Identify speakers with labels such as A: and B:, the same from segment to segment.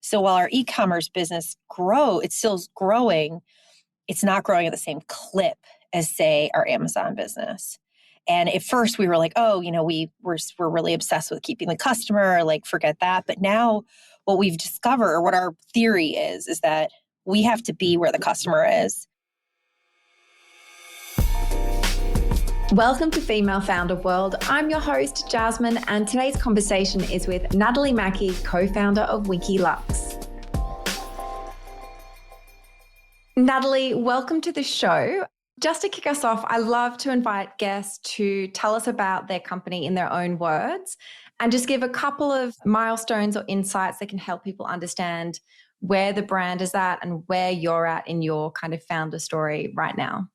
A: So while our e-commerce business it's still growing, it's not growing at the same clip as, say, our Amazon business. And at first we were like, oh, we're really obsessed with keeping the customer, like forget that. But now what we've discovered, or what our theory is that we have to be where the customer is.
B: Welcome to Female Founder World. I'm your host, Jasmine, and today's conversation is with Natalie Mackey, co-founder of Winky Lux. Natalie, welcome to the show. Just to kick us off, I love to invite guests to tell us about their company in their own words and just give a couple of milestones or insights that can help people understand where the brand is at and where you're at in your kind of founder story right now.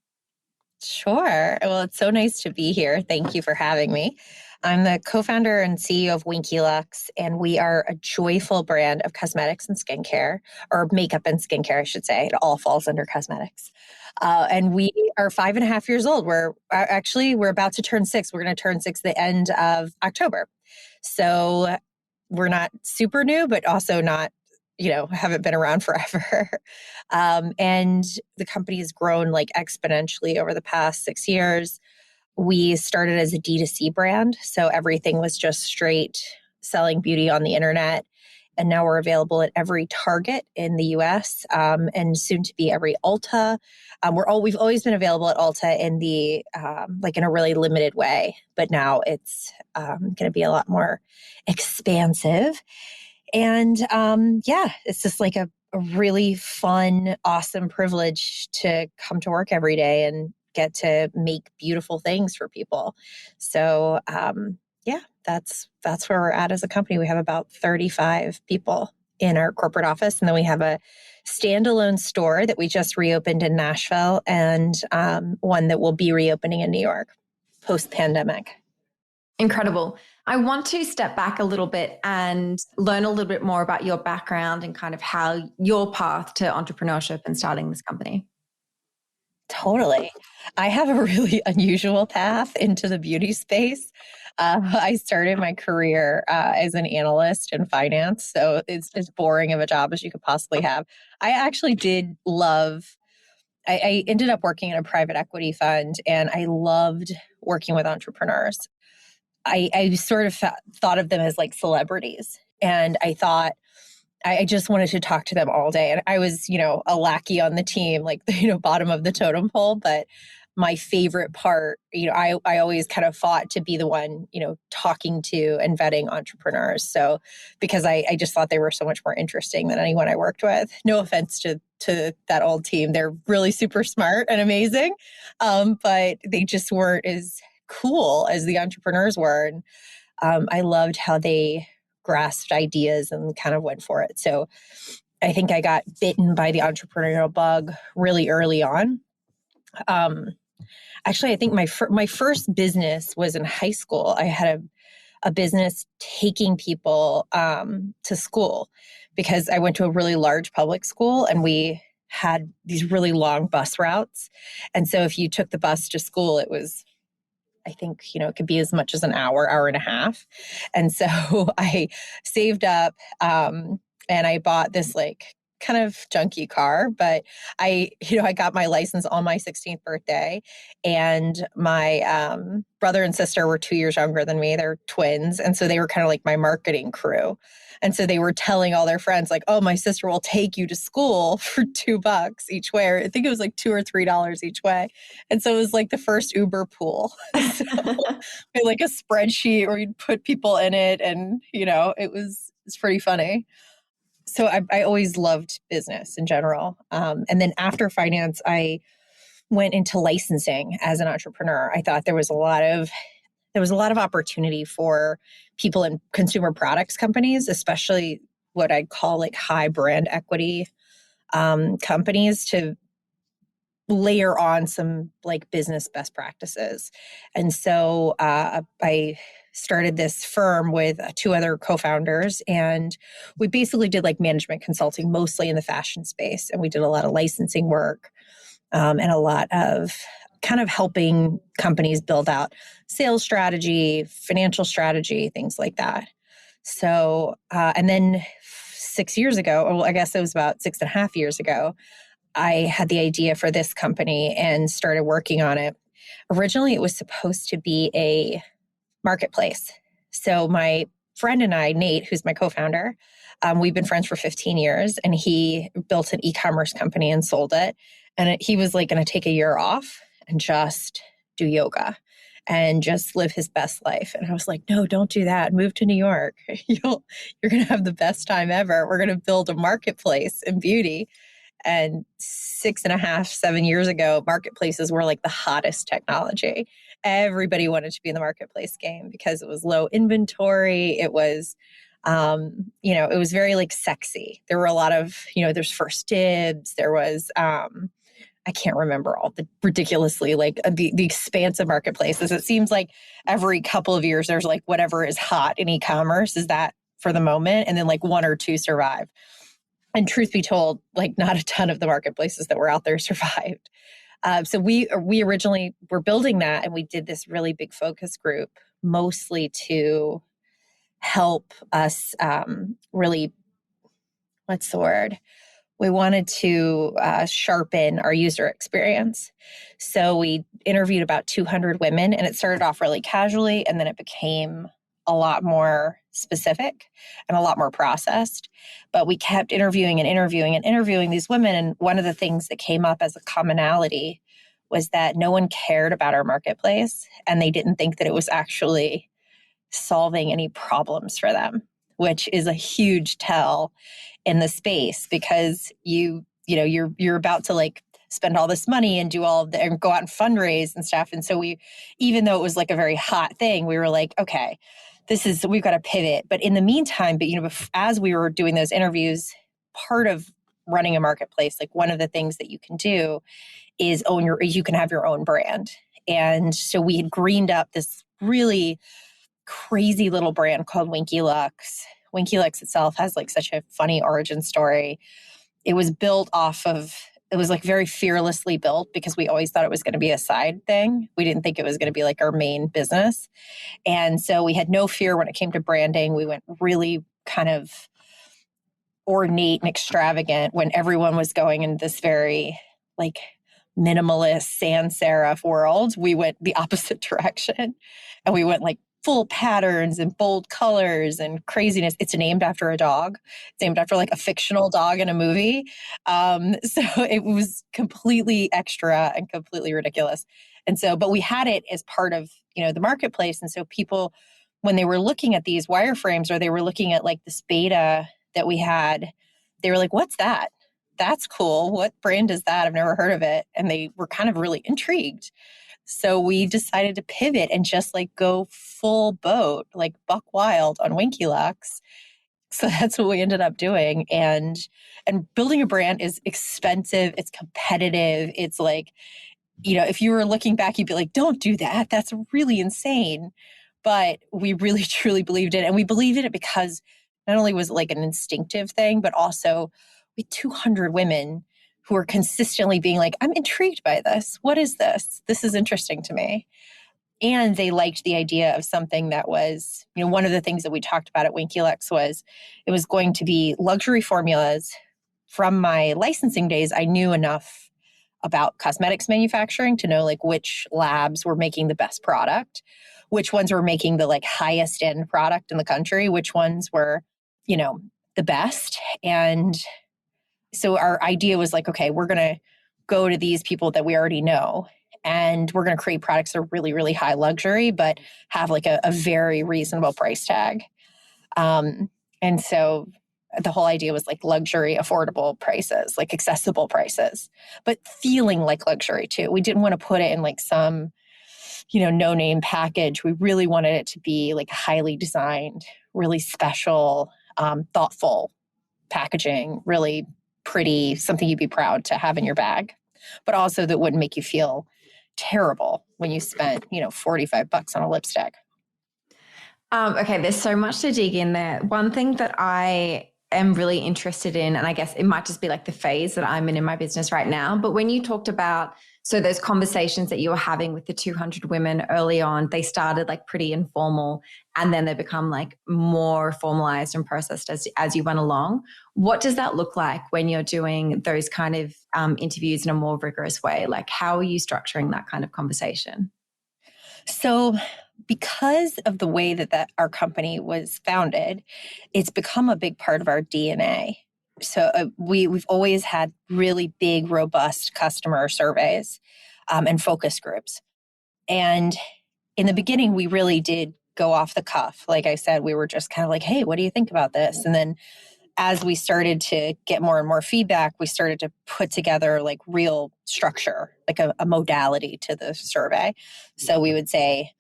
A: Sure. Well, it's so nice to be here. Thank you for having me. I'm the co-founder and CEO of Winky Lux, and we are a joyful brand of cosmetics and skincare, or makeup and skincare, I should say. It all falls under cosmetics. And we are 5.5 years old. We're about to turn 6. We're going to turn 6 the end of October. So we're not super new, but also not, haven't been around forever. And the company has grown like exponentially over the past 6 years. We started as a D2C brand. So everything was just straight selling beauty on the internet. And now we're available at every Target in the US, and soon to be every Ulta. We've always been available at Ulta in the in a really limited way, but now it's going to be a lot more expansive. And it's just like a really fun, awesome privilege to come to work every day and get to make beautiful things for people. So that's where we're at as a company. We have about 35 people in our corporate office, and then we have a standalone store that we just reopened in Nashville, and one that will be reopening in New York post-pandemic.
B: Incredible. I want to step back a little bit and learn a little bit more about your background and kind of how your path to entrepreneurship and starting this company.
A: Totally. I have a really unusual path into the beauty space. I started my career as an analyst in finance, so it's as boring of a job as you could possibly have. I actually did love, I ended up working in a private equity fund, and I loved working with entrepreneurs. I sort of thought of them as like celebrities, and I thought I just wanted to talk to them all day. And I was, a lackey on the team, like, bottom of the totem pole. But my favorite part, I always kind of fought to be the one, talking to and vetting entrepreneurs. So because I just thought they were so much more interesting than anyone I worked with. No offense to that old team. They're really super smart and amazing. But they just weren't as cool as the entrepreneurs were. And I loved how they grasped ideas and kind of went for it. So I think I got bitten by the entrepreneurial bug really early on. Actually, I think my first business was in high school. I had a business taking people to school because I went to a really large public school, and we had these really long bus routes. And so if you took the bus to school, it was, I think, it could be as much as an hour and a half. And so I saved up and I bought this like kind of junky car, but I got my license on my 16th birthday, and my brother and sister were 2 years younger than me. They're twins. And so they were kind of like my marketing crew. And so they were telling all their friends like, oh, my sister will take you to school for $2 each way. Or I think it was like $2 or $3 each way. And so it was like the first Uber pool. So we had like a spreadsheet where you'd put people in it, and, it's pretty funny. So I always loved business in general. And then after finance, I went into licensing as an entrepreneur. I thought there was a lot of opportunity for people in consumer products companies, especially what I'd call like high brand equity companies, to layer on some like business best practices. And so I started this firm with 2 other co-founders, and we basically did like management consulting, mostly in the fashion space. And we did a lot of licensing work and a lot of kind of helping companies build out sales strategy, financial strategy, things like that. So, and then 6 years ago, or well, I guess it was about 6.5 years ago, I had the idea for this company and started working on it. Originally, it was supposed to be a marketplace. So my friend and I, Nate, who's my co-founder, we've been friends for 15 years, and he built an e-commerce company and sold it. And he was like going to take a year off and just do yoga and just live his best life. And I was like, no, don't do that. Move to New York. You're going to have the best time ever. We're going to build a marketplace in beauty. And 6.5, 7 years ago, marketplaces were like the hottest technology. Everybody wanted to be in the marketplace game because it was low inventory. It was, it was very like sexy. There were a lot of, there's first dibs. There was, I can't remember all the ridiculously like the expansive marketplaces. It seems like every couple of years, there's like whatever is hot in e-commerce is that for the moment. And then like one or two survive. And truth be told, like not a ton of the marketplaces that were out there survived. So we originally were building that, and we did this really big focus group, mostly to help us really, what's the word? We wanted to sharpen our user experience. So we interviewed about 200 women, and it started off really casually, and then it became a lot more specific and a lot more processed. But we kept interviewing and interviewing and interviewing these women. And one of the things that came up as a commonality was that no one cared about our marketplace, and they didn't think that it was actually solving any problems for them, which is a huge tell in the space, because you're about to like spend all this money and do all of the and go out and fundraise and stuff. And so even though it was like a very hot thing, we were like, okay, we've got to pivot. But in the meantime, as we were doing those interviews, part of running a marketplace, like one of the things that you can do is you can have your own brand. And so we had greened up this really crazy little brand called Winky Lux. Winky Lux itself has like such a funny origin story. It was like very fearlessly built because we always thought it was going to be a side thing. We didn't think it was going to be like our main business. And so we had no fear when it came to branding. We went really kind of ornate and extravagant when everyone was going in this very like minimalist sans serif world. We went the opposite direction, and we went like full patterns and bold colors and craziness. It's named after a dog. It's named after like a fictional dog in a movie. So it was completely extra and completely ridiculous. And so, but we had it as part of, the marketplace. And so people, when they were looking at these wireframes, or they were looking at like this beta that we had, they were like, what's that? That's cool. What brand is that? I've never heard of it. And they were kind of really intrigued. So we decided to pivot and just like go full boat, like buck wild on Winky Lux. So that's what we ended up doing. And building a brand is expensive. It's competitive. It's like, if you were looking back, you'd be like, don't do that. That's really insane. But we really, truly believed it. And we believed in it because not only was it like an instinctive thing, but also we had 200 women who are consistently being like, I'm intrigued by this. What is this? This is interesting to me. And they liked the idea of something that was, one of the things that we talked about at Winky Lux was it was going to be luxury formulas. From my licensing days, I knew enough about cosmetics manufacturing to know like which labs were making the best product, which ones were making the like highest end product in the country, which ones were, the best. And so our idea was like, okay, we're going to go to these people that we already know, and we're going to create products that are really, really high luxury, but have like a very reasonable price tag. And so the whole idea was like luxury, affordable prices, like accessible prices, but feeling like luxury too. We didn't want to put it in like some, no-name package. We really wanted it to be like highly designed, really special, thoughtful packaging, really pretty, something you'd be proud to have in your bag, but also that wouldn't make you feel terrible when you spent, $45 on a lipstick.
B: Okay, there's so much to dig in there. One thing that I am really interested in, and I guess it might just be like the phase that I'm in my business right now. But when you talked about, so those conversations that you were having with the 200 women early on, they started like pretty informal and then they become like more formalized and processed as you went along. What does that look like when you're doing those kind of interviews in a more rigorous way? Like, how are you structuring that kind of conversation?
A: So, because of the way that our company was founded, it's become a big part of our DNA. So we've always had really big, robust customer surveys and focus groups. And in the beginning, we really did go off the cuff. Like I said, we were just kind of like, hey, what do you think about this? And then as we started to get more and more feedback, we started to put together like real structure, like a modality to the survey. So we would say,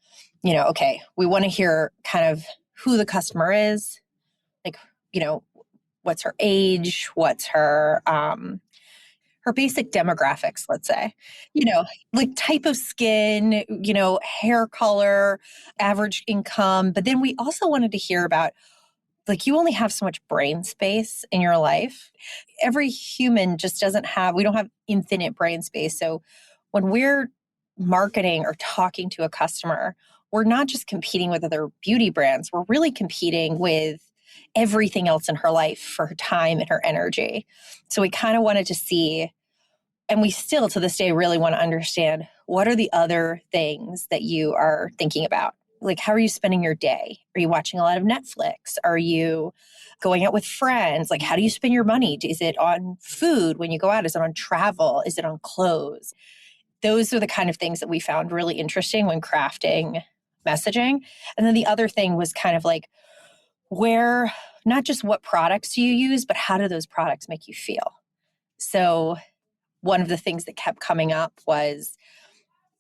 A: okay, we want to hear kind of who the customer is, like, what's her age, what's her basic demographics, let's say, like type of skin, hair color, average income. But then we also wanted to hear about, like, you only have so much brain space in your life. Every human just we don't have infinite brain space. So when we're marketing or talking to a customer, we're not just competing with other beauty brands. We're really competing with everything else in her life for her time and her energy. So we kind of wanted to see, and we still to this day really want to understand, what are the other things that you are thinking about? Like, how are you spending your day? Are you watching a lot of Netflix? Are you going out with friends? Like, how do you spend your money? Is it on food when you go out? Is it on travel? Is it on clothes? Those are the kind of things that we found really interesting when crafting messaging. And then the other thing was kind of like, where, not just what products do you use, but how do those products make you feel? So one of the things that kept coming up was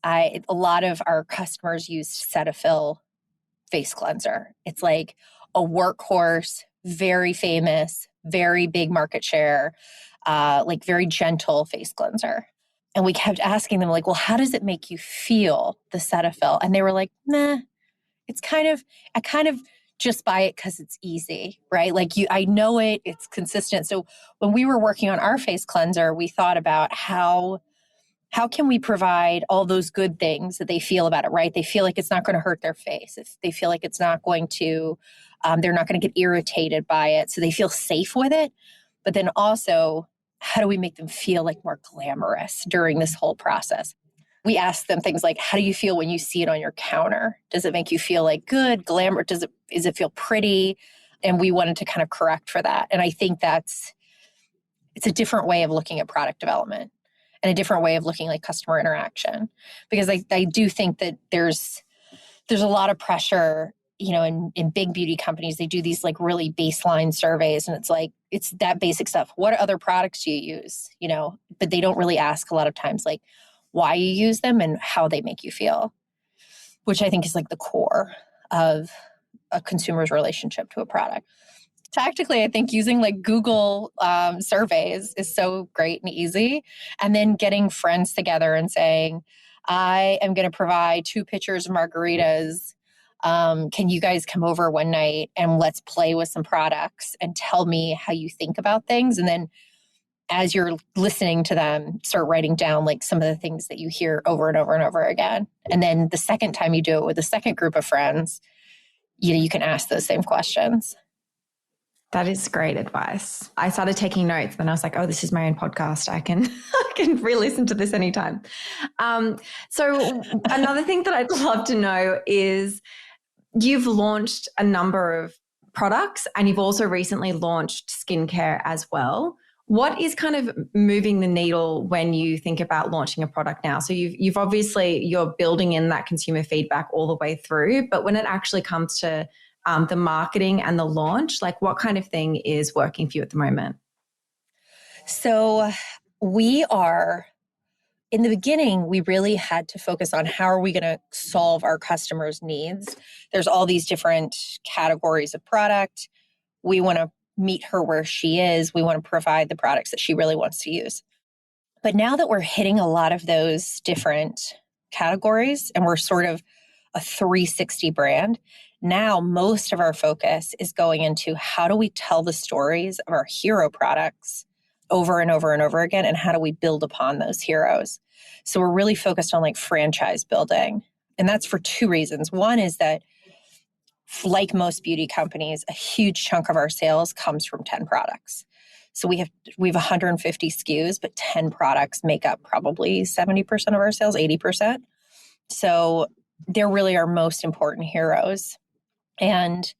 A: a lot of our customers used Cetaphil face cleanser. It's like a workhorse, very famous, very big market share, like very gentle face cleanser. And we kept asking them, like, well, how does it make you feel, the Cetaphil? And they were like, nah, I kind of just buy it because it's easy, right? Like, I know it's consistent. So when we were working on our face cleanser, we thought about how can we provide all those good things that they feel about it, right? They feel like it's not going to hurt their face. If they feel like it's not going to, they're not going to get irritated by it. So they feel safe with it. But then also, how do we make them feel like more glamorous during this whole process? We ask them things like, how do you feel when you see it on your counter? Does it make you feel like good, glamour? Does it feel pretty? And we wanted to kind of correct for that. And I think it's a different way of looking at product development and a different way of looking like customer interaction. Because I do think that there's a lot of pressure, in big beauty companies. They do these like really baseline surveys, and it's that basic stuff. What other products do you use? But they don't really ask a lot of times like why you use them and how they make you feel, which I think is like the core of a consumer's relationship to a product. Tactically, I think using like Google surveys is so great and easy. And then getting friends together and saying, I am going to provide 2 pitchers of margaritas. Can you guys come over one night and let's play with some products and tell me how you think about things? And then as you're listening to them, start writing down like some of the things that you hear over and over and over again. And then the second time you do it with a second group of friends, you can ask those same questions.
B: That is great advice. I started taking notes, then I was like, oh, this is my own podcast. I can I can re-listen to this anytime. So another thing that I'd love to know is, you've launched a number of products and you've also recently launched skincare as well. What is kind of moving the needle when you think about launching a product now? So you've obviously, you're building in that consumer feedback all the way through, but when it actually comes to the marketing and the launch, like what kind of thing is working for you at the moment?
A: So in the beginning, we really had to focus on how are we going to solve our customers' needs. There's all these different categories of product. We want to meet her where she is. We want to provide the products that she really wants to use. But now that we're hitting a lot of those different categories and we're sort of a 360 brand, Now, most of our focus is going into how do we tell the stories of our hero products over and over and over again, and how do we build upon those heroes? So we're really focused on like franchise building. And that's for two reasons. One is that, like most beauty companies, a huge chunk of our sales comes from 10 products. So we have 150 SKUs, but 10 products make up probably 70% of our sales, 80%. So they're really our most important heroes. And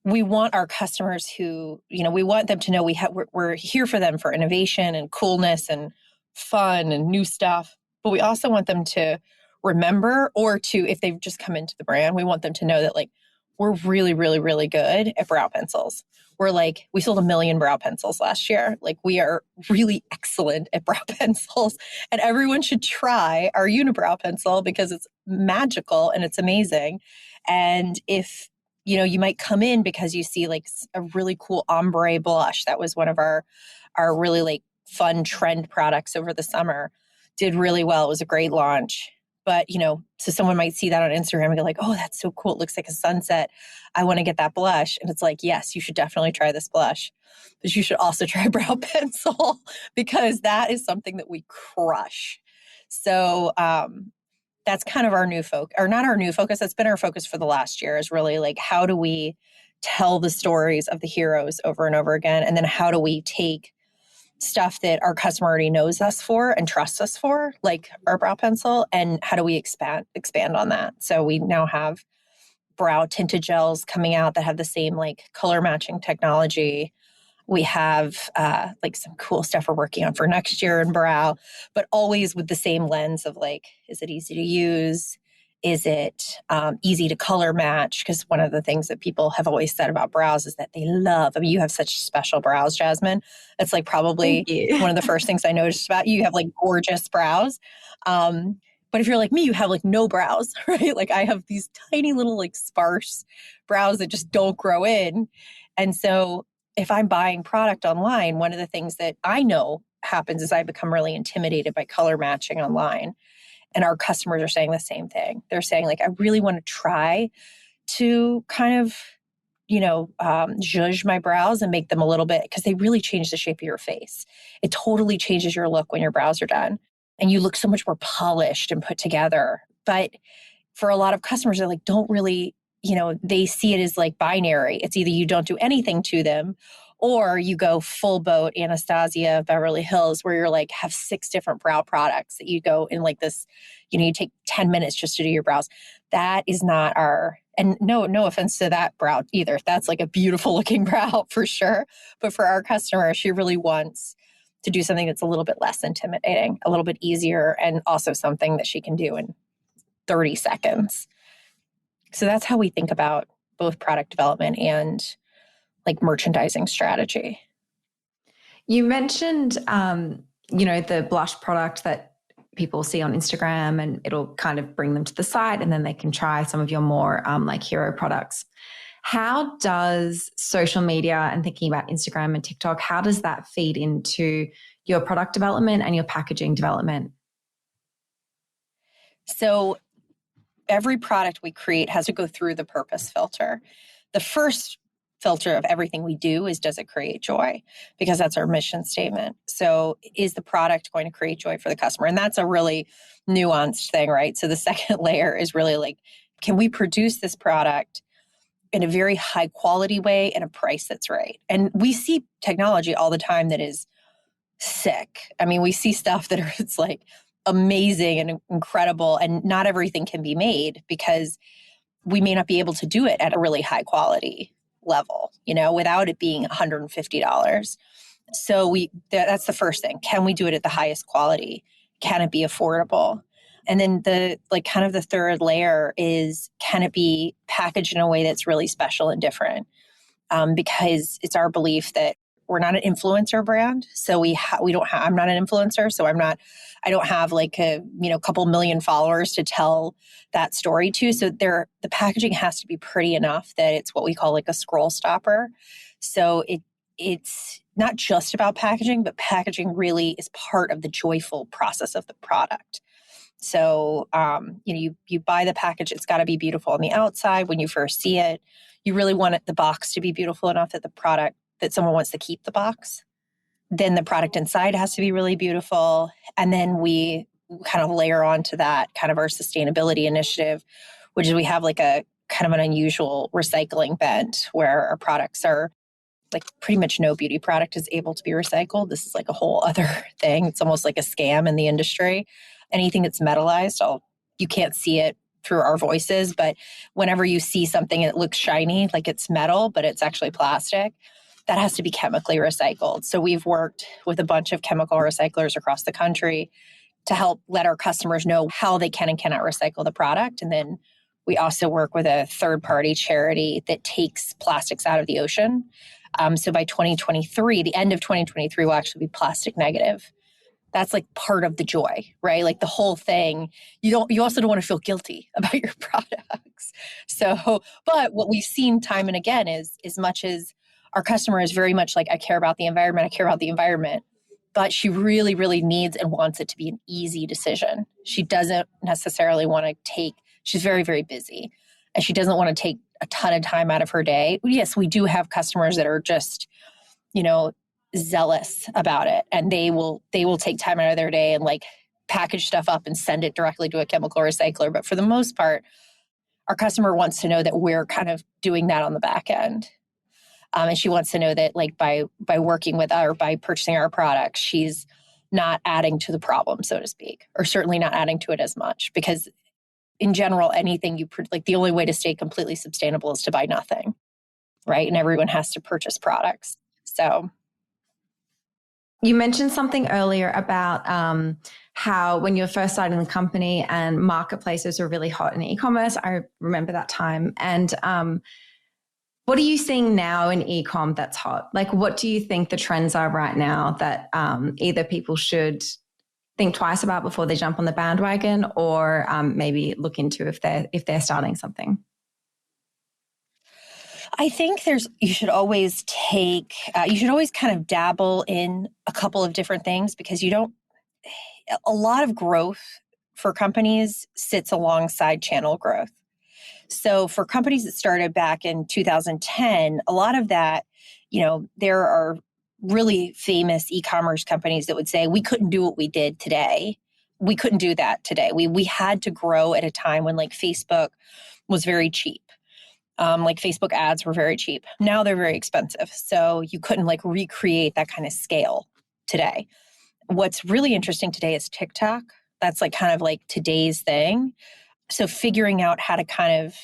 A: we want our customers who, we want them to know we're here for them for innovation and coolness and fun and new stuff. But we also want them to remember, or to, if they've just come into the brand, we want them to know that like, we're really, really, really good at brow pencils. We sold 1 million brow pencils last year. Like, we are really excellent at brow pencils, and everyone should try our unibrow pencil because it's magical and it's amazing. And if, you might come in because you see like a really cool ombre blush. That was one of our really like fun trend products over the summer. Did really well. It was a great launch. But, so someone might see that on Instagram and go like, oh, that's so cool. It looks like a sunset. I want to get that blush. And it's like, yes, you should definitely try this blush. But you should also try brow pencil because that is something that we crush. So that's kind of our new focus, or not our new focus. That's been our focus for the last year, is really like, how do we tell the stories of the heroes over and over again? And then how do we take stuff that our customer already knows us for and trusts us for, like our brow pencil, and how do we expand on that? So we now have brow tinted gels coming out that have the same like color matching technology. We have like some cool stuff we're working on for next year in brow, but always with the same lens of like, is it easy to use? Is it easy to color match? Because one of the things that people have always said about brows is that they love, you have such special brows, Jasmine. It's like probably one of the first things I noticed about you. You have like gorgeous brows. But if you're like me, you have like no brows, right? Like I have these tiny little like sparse brows that just don't grow in. And so if I'm buying product online, one of the things that I know happens is I become really intimidated by color matching online. And our customers are saying the same thing. They're saying like, I really want to try to kind of, zhuzh my brows and make them a little bit, because they really change the shape of your face. It totally changes your look when your brows are done. And you look so much more polished and put together. But for a lot of customers, they're like, don't really, they see it as like binary. It's either you don't do anything to them, or you go full boat Anastasia Beverly Hills, where you're like, have 6 different brow products that you go in like this, you take 10 minutes just to do your brows. That is not and no offense to that brow either. That's like a beautiful looking brow for sure. But for our customer, she really wants to do something that's a little bit less intimidating, a little bit easier, and also something that she can do in 30 seconds. So that's how we think about both product development and like merchandising strategy.
B: You mentioned, the blush product that people see on Instagram, and it'll kind of bring them to the site, and then they can try some of your more like hero products. How does social media, and thinking about Instagram and TikTok, how does that feed into your product development and your packaging development?
A: So every product we create has to go through the purpose filter. The first filter of everything we do is, does it create joy? Because that's our mission statement. So is the product going to create joy for the customer? And that's a really nuanced thing, right? So the second layer is really like, can we produce this product in a very high quality way and a price that's right? And we see technology all the time that is sick. I mean, we see stuff that it's like amazing and incredible, and not everything can be made because we may not be able to do it at a really high quality level, without it being $150. So that's the first thing. Can we do it at the highest quality? Can it be affordable? And then the third layer is, can it be packaged in a way that's really special and different? Because it's our belief that we're not an influencer brand. So I'm not an influencer. So I don't have like a, couple million followers to tell that story to. So the packaging has to be pretty enough that it's what we call like a scroll stopper. So it's not just about packaging, but packaging really is part of the joyful process of the product. So, you buy the package. It's got to be beautiful on the outside when you first see it. You really want the box to be beautiful enough that someone wants to keep the box. Then the product inside has to be really beautiful. And then we kind of layer onto that kind of our sustainability initiative, which is we have like a kind of an unusual recycling bent where our products are like pretty much no beauty product is able to be recycled. This is like a whole other thing. It's almost like a scam in the industry. Anything that's metallized, you can't see it through our voices, but whenever you see something that looks shiny, like it's metal, but it's actually plastic, that has to be chemically recycled. So we've worked with a bunch of chemical recyclers across the country to help let our customers know how they can and cannot recycle the product. And then we also work with a third-party charity that takes plastics out of the ocean. So by 2023, the end of 2023 will actually be plastic negative. That's like part of the joy, right? Like the whole thing. You also don't want to feel guilty about your products. So, but what we've seen time and again is as much as our customer is very much like, I care about the environment, but she really, really needs and wants it to be an easy decision. She doesn't necessarily want to she's very, very busy, and she doesn't want to take a ton of time out of her day. Yes, we do have customers that are just, zealous about it, and they will take time out of their day and like package stuff up and send it directly to a chemical recycler. But for the most part, our customer wants to know that we're kind of doing that on the back end. And she wants to know that like by working with or by purchasing our products, she's not adding to the problem, so to speak, or certainly not adding to it as much, because in general, anything like the only way to stay completely sustainable is to buy nothing, right? And everyone has to purchase products. So
B: you mentioned something earlier about how when you were first starting the company and marketplaces were really hot in e-commerce. I remember that time. And what are you seeing now in e-com that's hot? Like, what do you think the trends are right now that either people should think twice about before they jump on the bandwagon, or maybe look into if they're starting something?
A: I think you should always kind of dabble in a couple of different things, because a lot of growth for companies sits alongside channel growth. So for companies that started back in 2010, a lot of that, there are really famous e-commerce companies that would say, we couldn't do what we did today. We couldn't do that today. We had to grow at a time when like Facebook was very cheap. Like Facebook ads were very cheap. Now they're very expensive. So you couldn't like recreate that kind of scale today. What's really interesting today is TikTok. That's like kind of like today's thing. So figuring out how to kind of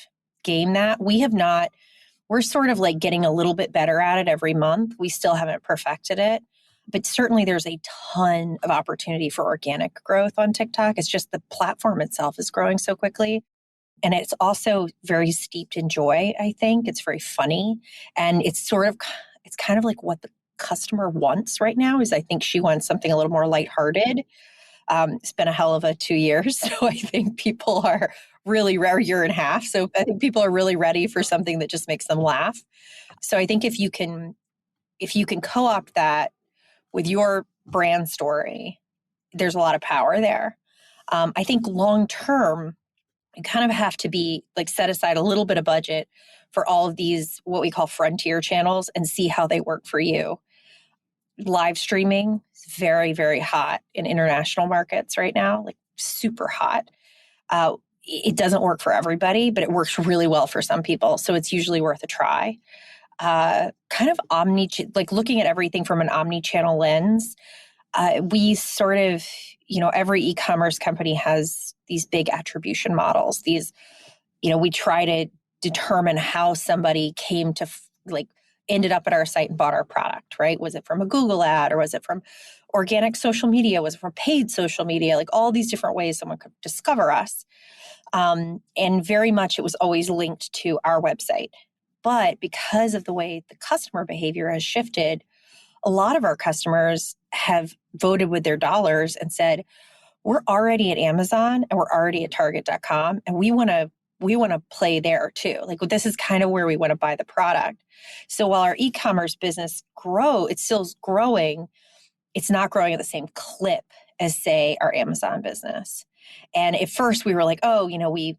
A: game that, we're sort of like getting a little bit better at it every month. We still haven't perfected it, but certainly there's a ton of opportunity for organic growth on TikTok. It's just the platform itself is growing so quickly. And it's also very steeped in joy, I think. It's very funny. And it's kind of like what the customer wants right now is I think she wants something a little more lighthearted. It's been a hell of a 2 years. So I think people are really a year and a half. So I think people are really ready for something that just makes them laugh. So I think if you can co-opt that with your brand story, there's a lot of power there. I think long term, you kind of have to be like set aside a little bit of budget for all of these, what we call frontier channels, and see how they work for you. Live streaming is very, very hot in international markets right now, like super hot. It doesn't work for everybody, but it works really well for some people. So it's usually worth a try. Kind of like looking at everything from an omni-channel lens. We sort of, every e-commerce company has these big attribution models. We try to determine how somebody came to ended up at our site and bought our product, right? Was it from a Google ad, or was it from organic social media? Was it from paid social media? Like all these different ways someone could discover us. And very much it was always linked to our website. But because of the way the customer behavior has shifted, a lot of our customers have voted with their dollars and said, we're already at Amazon and we're already at Target.com, and we want to play there too. Like this is kind of where we want to buy the product. So while our e-commerce business it's still growing. It's not growing at the same clip as, say, our Amazon business. And at first we were like, oh,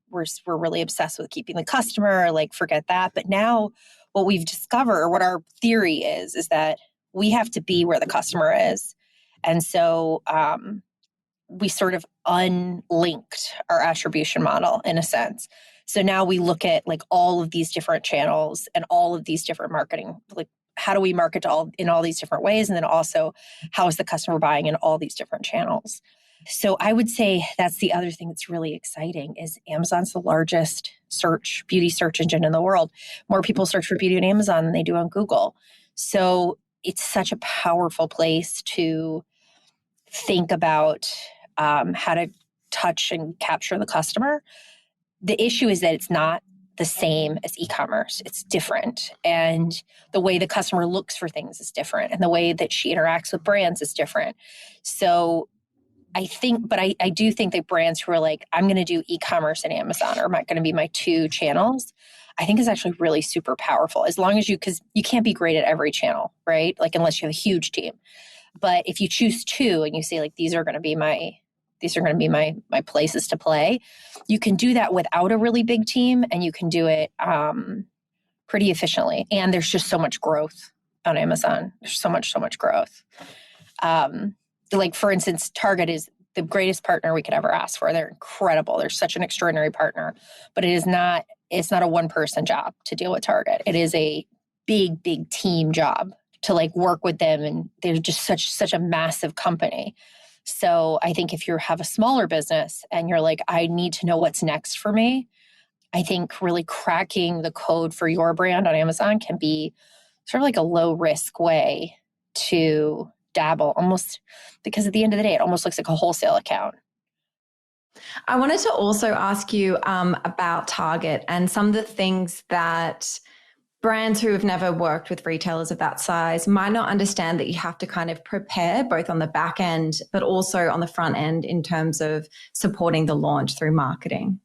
A: we're really obsessed with keeping the customer, like forget that. But now what we've discovered, or what our theory is that we have to be where the customer is. And so we sort of unlinked our attribution model in a sense. So now we look at like all of these different channels and all of these different marketing, like how do we market in all these different ways? And then also how is the customer buying in all these different channels? So I would say that's the other thing that's really exciting is Amazon's the largest beauty search engine in the world. More people search for beauty on Amazon than they do on Google. So it's such a powerful place to think about how to touch and capture the customer. The issue is that it's not the same as e-commerce. It's different. And the way the customer looks for things is different. And the way that she interacts with brands is different. So I do think that brands who are like, I'm going to do e-commerce and Amazon are going to be my two channels, I think is actually really super powerful as long as because you can't be great at every channel, right? Like unless you have a huge team. But if you choose two and you say like, these are going to be my places to play, you can do that without a really big team and you can do it pretty efficiently. And there's just so much growth on Amazon. There's so much growth. Like for instance, Target is the greatest partner we could ever ask for. They're incredible. They're such an extraordinary partner, but it's not a one-person job to deal with Target. It is a big team job to like work with them. And they're just such a massive company. So I think if you have a smaller business and you're like, I need to know what's next for me, I think really cracking the code for your brand on Amazon can be sort of like a low risk way to dabble, almost because at the end of the day, it almost looks like a wholesale account.
B: I wanted to also ask you about Target and some of the things that brands who have never worked with retailers of that size might not understand that you have to kind of prepare both on the back end, but also on the front end in terms of supporting the launch through marketing.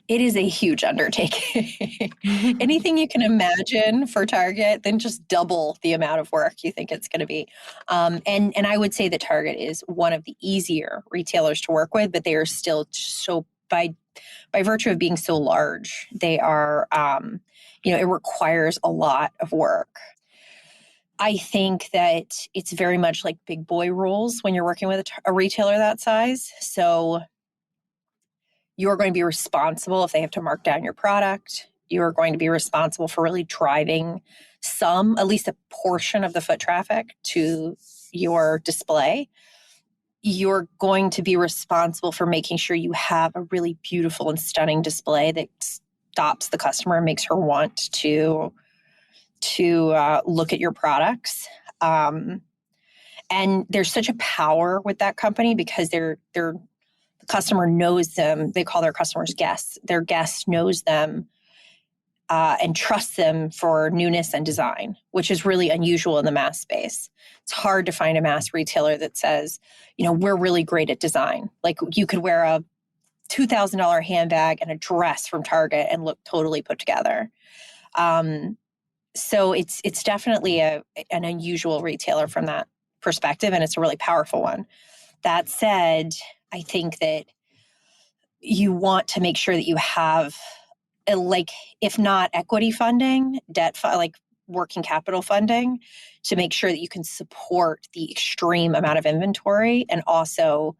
A: It is a huge undertaking. Anything you can imagine for Target, then just double the amount of work you think it's going to be. And I would say that Target is one of the easier retailers to work with, but they are still so by virtue of being so large, they are, it requires a lot of work. I think that it's very much like big boy rules when you're working with a retailer that size. So you're going to be responsible if they have to mark down your product. You're going to be responsible for really driving at least a portion of the foot traffic to your display. You're going to be responsible for making sure you have a really beautiful and stunning display that stops the customer and makes her want to look at your products. And there's such a power with that company because the customer knows them. They call their customers guests. Their guest knows them and trusts them for newness and design, which is really unusual in the mass space. It's hard to find a mass retailer that says, we're really great at design. Like you could wear a $2,000 handbag and a dress from Target and look totally put together. So it's definitely an unusual retailer from that perspective, and it's a really powerful one. That said, I think that you want to make sure that you have, if not equity funding, like working capital funding, to make sure that you can support the extreme amount of inventory and also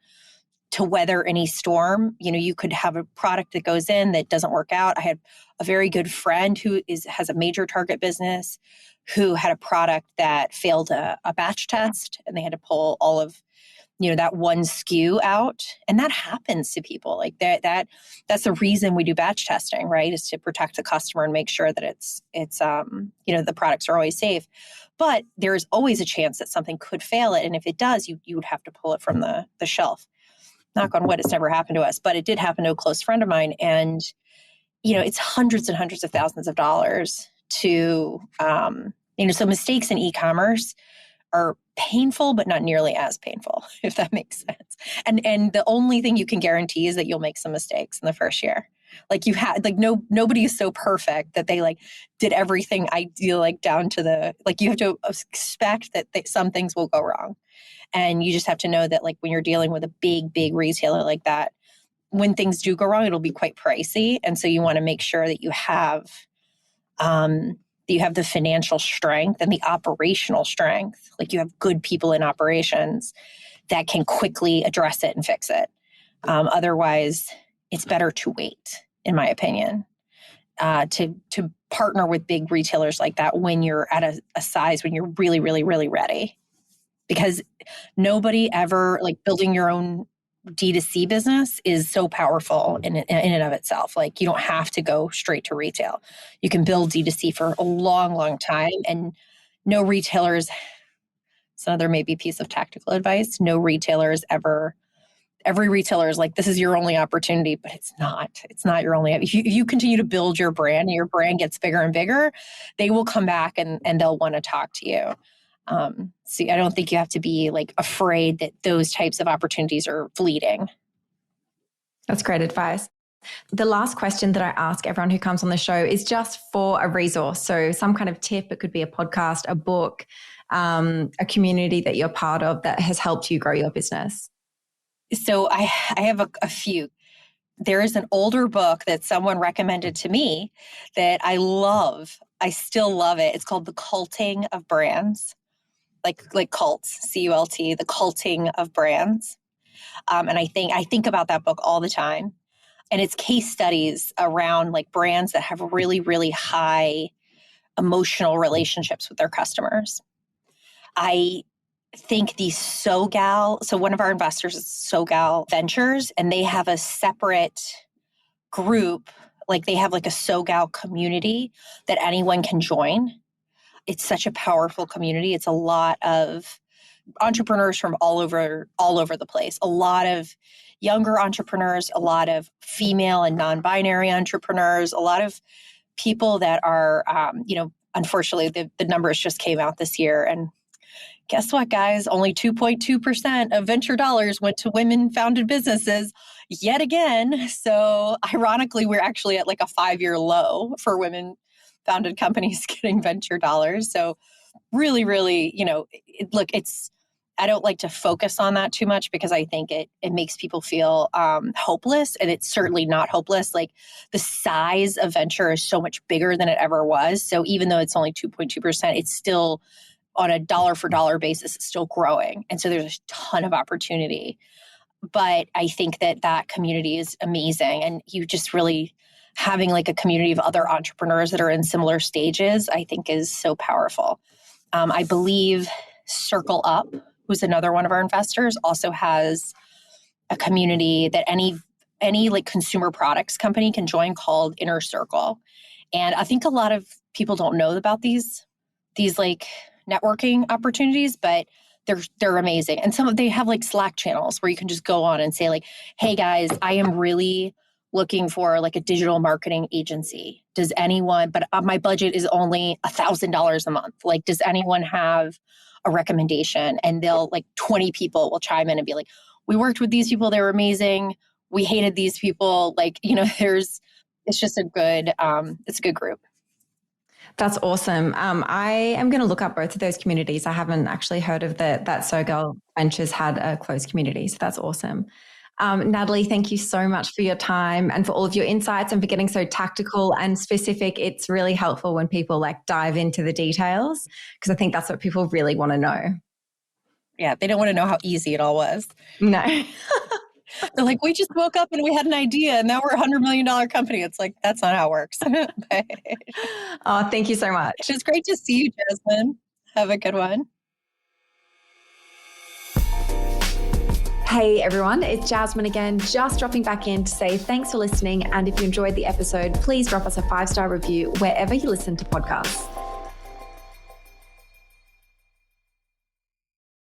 A: to weather any storm. You could have a product that goes in that doesn't work out. I had a very good friend who has a major Target business who had a product that failed a batch test, and they had to pull all of that one SKU out. And that happens to people like that's the reason we do batch testing, right? Is to protect the customer and make sure that it's the products are always safe. But there's always a chance that something could fail it. And if it does, you would have to pull it from the shelf. Knock on wood, it's never happened to us, but it did happen to a close friend of mine. And, it's hundreds and hundreds of thousands of dollars to, so mistakes in e-commerce are painful, but not nearly as painful, if that makes sense. And the only thing you can guarantee is that you'll make some mistakes in the first year. Like you had like nobody is so perfect that they like did everything ideal, like down to the, like you have to expect that some things will go wrong. And you just have to know that like when you're dealing with a big retailer like that, when things do go wrong, it'll be quite pricey. And so you want to make sure that you have the financial strength and the operational strength. Like you have good people in operations that can quickly address it and fix it. Otherwise, it's better to wait, in my opinion, to partner with big retailers like that when you're at a size when you're really ready. Because nobody ever, like building your own D2C business is so powerful in and of itself. Like you don't have to go straight to retail. You can build D2C for a long time, and no retailers, it's another maybe piece of tactical advice, no retailers ever, every retailer is like, this is your only opportunity, but it's not your only, if you continue to build your brand and your brand gets bigger and bigger, they will come back and they'll want to talk to you. So I don't think you have to be like afraid that those types of opportunities are fleeting.
B: That's great advice. The last question that I ask everyone who comes on the show is just for a resource. So some kind of tip, it could be a podcast, a book, a community that you're part of that has helped you grow your business.
A: So I have a few. There is an older book that someone recommended to me that I love. I still love it. It's called The Culting of Brands. Like cults, CULT, The Culting of Brands. And I think about that book all the time. And it's case studies around like brands that have really high emotional relationships with their customers. I think so one of our investors is SoGal Ventures, and they have a separate group, like they have like a SoGal community that anyone can join. It's such a powerful community. It's a lot of entrepreneurs from all over the place. A lot of younger entrepreneurs, a lot of female and non-binary entrepreneurs, a lot of people that are, unfortunately, the numbers just came out this year. And guess what, guys? Only 2.2% of venture dollars went to women-founded businesses yet again. So ironically, we're actually at like a 5-year low for women-founded companies getting venture dollars. So really, I don't like to focus on that too much because I think it makes people feel hopeless, and it's certainly not hopeless. Like the size of venture is so much bigger than it ever was. So even though it's only 2.2%, it's still on a dollar for dollar basis, it's still growing. And so there's a ton of opportunity. But I think that community is amazing. And you just really having like a community of other entrepreneurs that are in similar stages, I think is so powerful. I believe Circle Up, who's another one of our investors, also has a community that any like consumer products company can join called Inner Circle. And I think a lot of people don't know about these like networking opportunities, but they're amazing. And they have like Slack channels where you can just go on and say like, hey guys, I am really looking for like a digital marketing agency. Does anyone, but my budget is only $1,000 a month. Like, does anyone have a recommendation? And they'll like 20 people will chime in and be like, we worked with these people. They were amazing. We hated these people. Like, it's just it's a good group.
B: That's awesome. I am going to look up both of those communities. I haven't actually heard of that SoGal Ventures had a closed community. So that's awesome. Natalie, thank you so much for your time and for all of your insights and for getting so tactical and specific. It's really helpful when people like dive into the details, because I think that's what people really want to know.
A: Yeah, they don't want to know how easy it all was.
B: No.
A: They're like, we just woke up and we had an idea and now we're $100 million company. It's like, that's not how it works.
B: Oh, thank you so much.
A: It's great to see you, Jasmine. Have a good one.
B: Hey everyone, it's Jasmine again, just dropping back in to say thanks for listening. And if you enjoyed the episode, please drop us a 5-star review wherever you listen to podcasts.